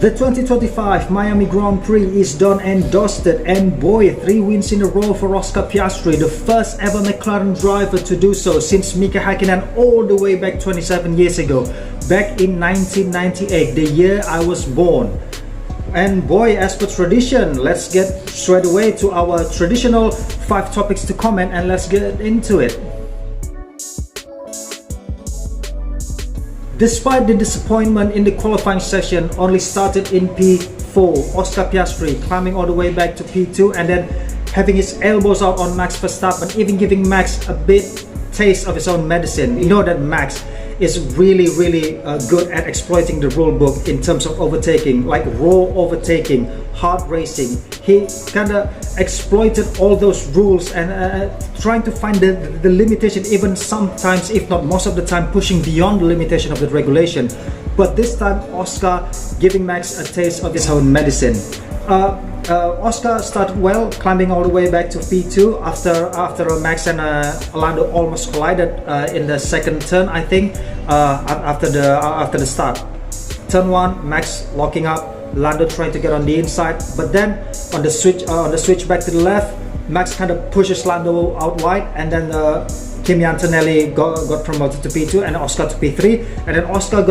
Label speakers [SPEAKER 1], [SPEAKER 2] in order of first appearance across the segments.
[SPEAKER 1] The 2025 Miami Grand Prix is done and dusted, and boy, 3 wins in a row for Oscar Pias-three, the first ever McLaren driver to do so since Mika Häkkinen all the way back 27 years ago, back in 1998, the year I was born. And boy, as per tradition, let's get straight away to our traditional 5 topics to comment, and let's get into it. Despite the disappointment in the qualifying session, only started in P4, Oscar Pias-three climbing all the way back to P2 and then having his elbows out on Max Verstappen, even giving Max a bit taste of his own medicine. You know that Max is really good at exploiting the rule book in terms of overtaking, like raw overtaking, hard racing. He kind of exploited all those rules and trying to find the limitation, even sometimes, if not most of the time, pushing beyond the limitation of the regulation. But this time Oscar giving Max a taste of his own medicine. Oscar started well, climbing all the way back to P2 after Max and Lando almost collided in the second turn, I think, after the start. Turn 1, Max locking up, Lando trying to get on the inside, but then on the switch back to the left, Max kind of pushes Lando out wide, and then Kimi Antonelli got promoted to P2 and Oscar to P3, and then Oscar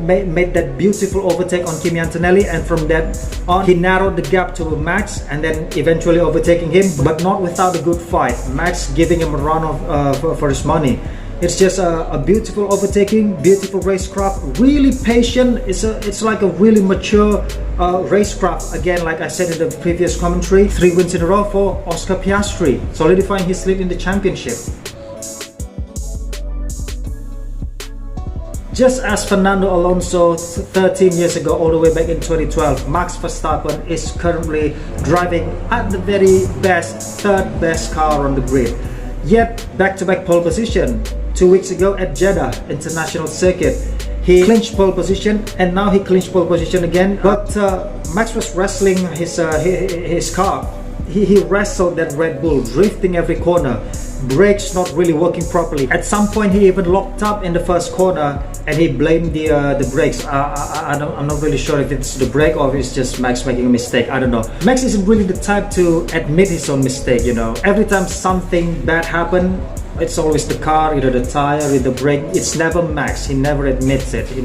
[SPEAKER 1] made that beautiful overtake on Kimi Antonelli, and from that on he narrowed the gap to Max and then eventually overtaking him, but not without a good fight. Max giving him a run for his money. It's just a beautiful overtaking, beautiful racecraft, really patient. It's like a really mature racecraft. Again, like I said in the previous commentary, 3 wins in a row for Oscar Pias-three, solidifying his lead in the championship. Just as Fernando Alonso 13 years ago, all the way back in 2012, Max Verstappen is currently driving at the very best, 3rd best car on the grid. Yet, back-to-back pole position. 2 weeks ago at Jeddah International Circuit, he clinched pole position, and now he clinched pole position again. But Max was wrestling his car. He wrestled that Red Bull, drifting every corner, brakes not really working properly. At some point he even locked up in the first corner and he blamed the brakes. I'm not really sure if it's the brake or if it's just Max making a mistake. I don't know. Max isn't really the type to admit his own mistake, you know. Every time something bad happens, it's always the car, either the tire, either the brake. It's never Max. He never admits it. He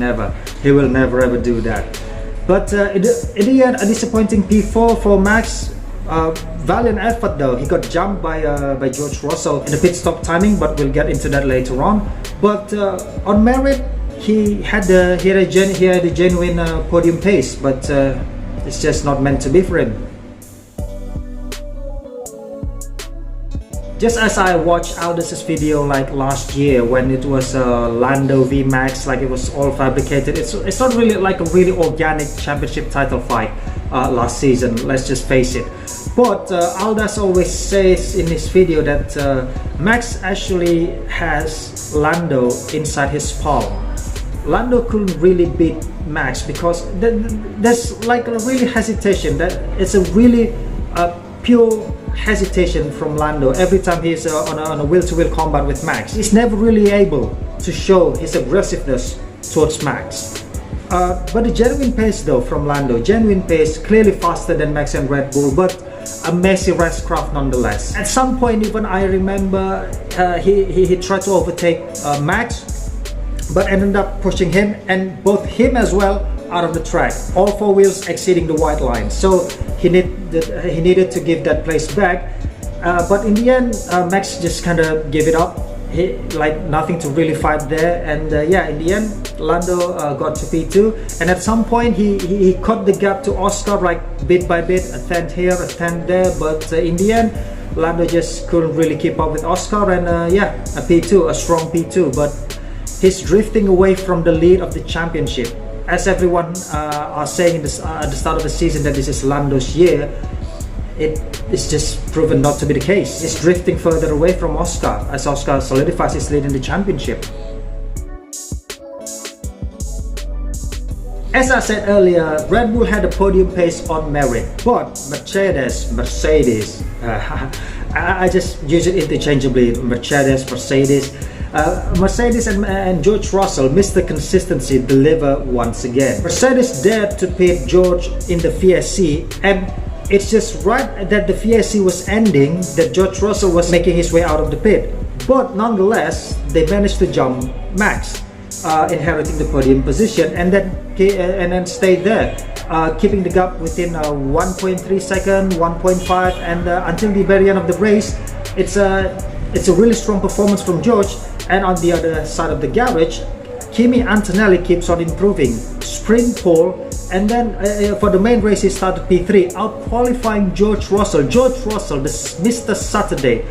[SPEAKER 1] will never ever do that. But in the end, a disappointing P4 for Max. Valiant effort though. He got jumped by George Russell in the pit stop timing, but we'll get into that later on. But on merit, he had a genuine podium pace, but it's just not meant to be for him. Just as I watched Aldous' video like last year when it was Lando v Max, like it was all fabricated. It's not really like a really organic championship title fight last season, let's just face it. But Aldous always says in his video that Max actually has Lando inside his palm. Lando couldn't really beat Max because there's like a really hesitation, that it's a really pure hesitation from Lando every time he's on a wheel-to-wheel combat with Max. He's never really able to show his aggressiveness towards Max. But the genuine pace though from Lando, genuine pace, clearly faster than Max and Red Bull, but a messy racecraft nonetheless. At some point even I remember he tried to overtake Max, but ended up pushing him and both him as well out of the track, all 4 wheels exceeding the white line. So he needed to give that place back, but in the end Max just kind of gave it up. Like nothing to really fight there, and yeah, in the end Lando got to P2, and at some point he cut the gap to Oscar, like bit by bit, a tenth here, a tenth there, but in the end Lando just couldn't really keep up with Oscar, and yeah, a P2, a strong P2, but he's drifting away from the lead of the championship. As everyone are saying at the start of the season that this is Lando's year, it's just proven not to be the case. He's drifting further away from Oscar as Oscar solidifies his lead in the championship. As I said earlier, Red Bull had a podium pace on merit, but Mercedes, I just use it interchangeably, Mercedes, Mercedes and George Russell missed the consistency deliver once again. Mercedes dared to pit George in the VSC, and it's just right that the VSC was ending that George Russell was making his way out of the pit. But nonetheless, they managed to jump Max, inheriting the podium position, and then stayed there, keeping the gap within 1.3 second, 1.5, and until the very end of the race. It's a really strong performance from George. And on the other side of the garage, Kimi Antonelli keeps on improving, sprint pole, and then for the main race he started P3, out-qualifying George Russell. George Russell, this Mr. Saturday,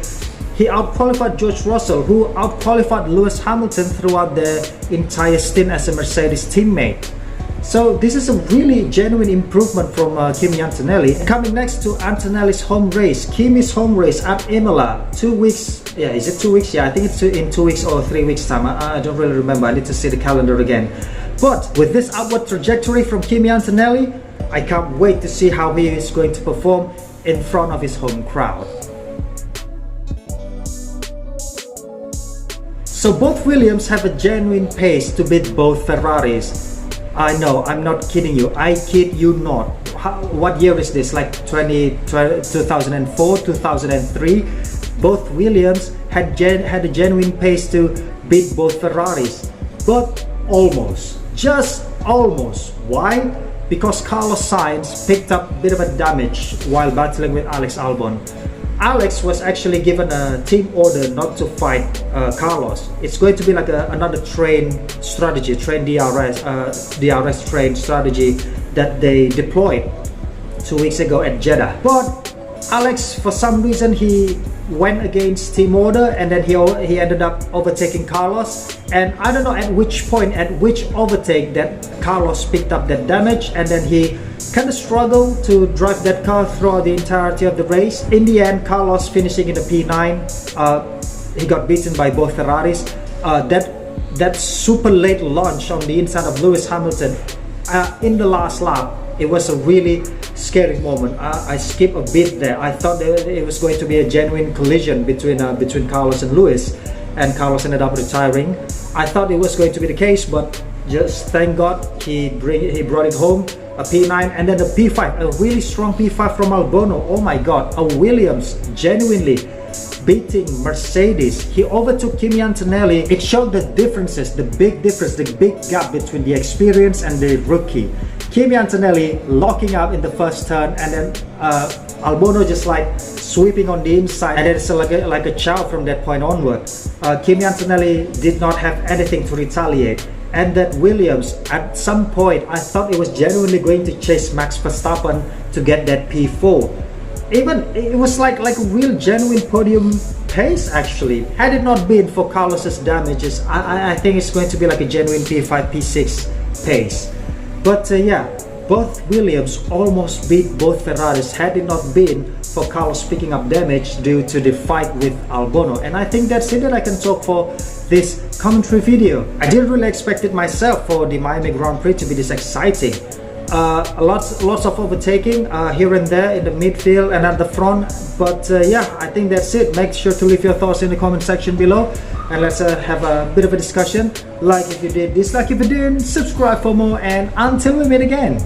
[SPEAKER 1] he out-qualified George Russell, who out-qualified Lewis Hamilton throughout the entire stint as a Mercedes teammate. So this is a really genuine improvement from Kimi Antonelli. Coming next to Antonelli's home race, Kimi's home race at Imola, 2 weeks. Yeah, is it 2 weeks? Yeah, I think it's in 2 weeks or 3 weeks time. I don't really remember. I need to see the calendar again. But with this upward trajectory from Kimi Antonelli, I can't wait to see how he is going to perform in front of his home crowd. So both Williams have a genuine pace to beat both Ferraris. I know, I'm not kidding you. I kid you not. What year is this? Like 2004, 2003? Both Williams had a genuine pace to beat both Ferraris. But almost. Just almost. Why? Because Carlos Sainz picked up a bit of a damage while battling with Alex Albon. Alex was actually given a team order not to fight Carlos. It's going to be like another train strategy, DRS train strategy that they deployed 2 weeks ago at Jeddah. But Alex, for some reason, he went against team order, and then he ended up overtaking Carlos. And I don't know at which point, at which overtake, that Carlos picked up that damage, and then he kind of struggled to drive that car throughout the entirety of the race. In the end, Carlos finishing in the P9. He got beaten by both Ferraris. That super late launch on the inside of Lewis Hamilton in the last lap, it was a really scary moment. I skipped a bit there. I thought that it was going to be a genuine collision between Carlos and Lewis, and Carlos ended up retiring. I thought it was going to be the case, but just thank God he brought it home. A P9 and then a P5, a really strong P5 from Albon. Oh my God, a Williams genuinely beating Mercedes. He overtook Kimi Antonelli. It showed the differences, the big difference, the big gap between the experience and the rookie. Kimi Antonelli locking up in the first turn, and then Albon just like sweeping on the inside, and it's like a chow from that point onward. Kimi Antonelli did not have anything to retaliate. And that Williams, at some point, I thought it was genuinely going to chase Max Verstappen to get that P4. Even it was like a real genuine podium pace actually. Had it not been for Carlos's damages, I think it's going to be like a genuine P5, P6 pace. But yeah, both Williams almost beat both Ferraris had it not been for Carlos picking up damage due to the fight with Albon. And I think that's it that I can talk for this commentary video. I didn't really expect it myself for the Miami Grand Prix to be this exciting. Lots of overtaking here and there in the midfield and at the front. But yeah, I think that's it. Make sure to leave your thoughts in the comment section below, and let's have a bit of a discussion. Like if you did, dislike if you didn't, subscribe for more, and until we meet again.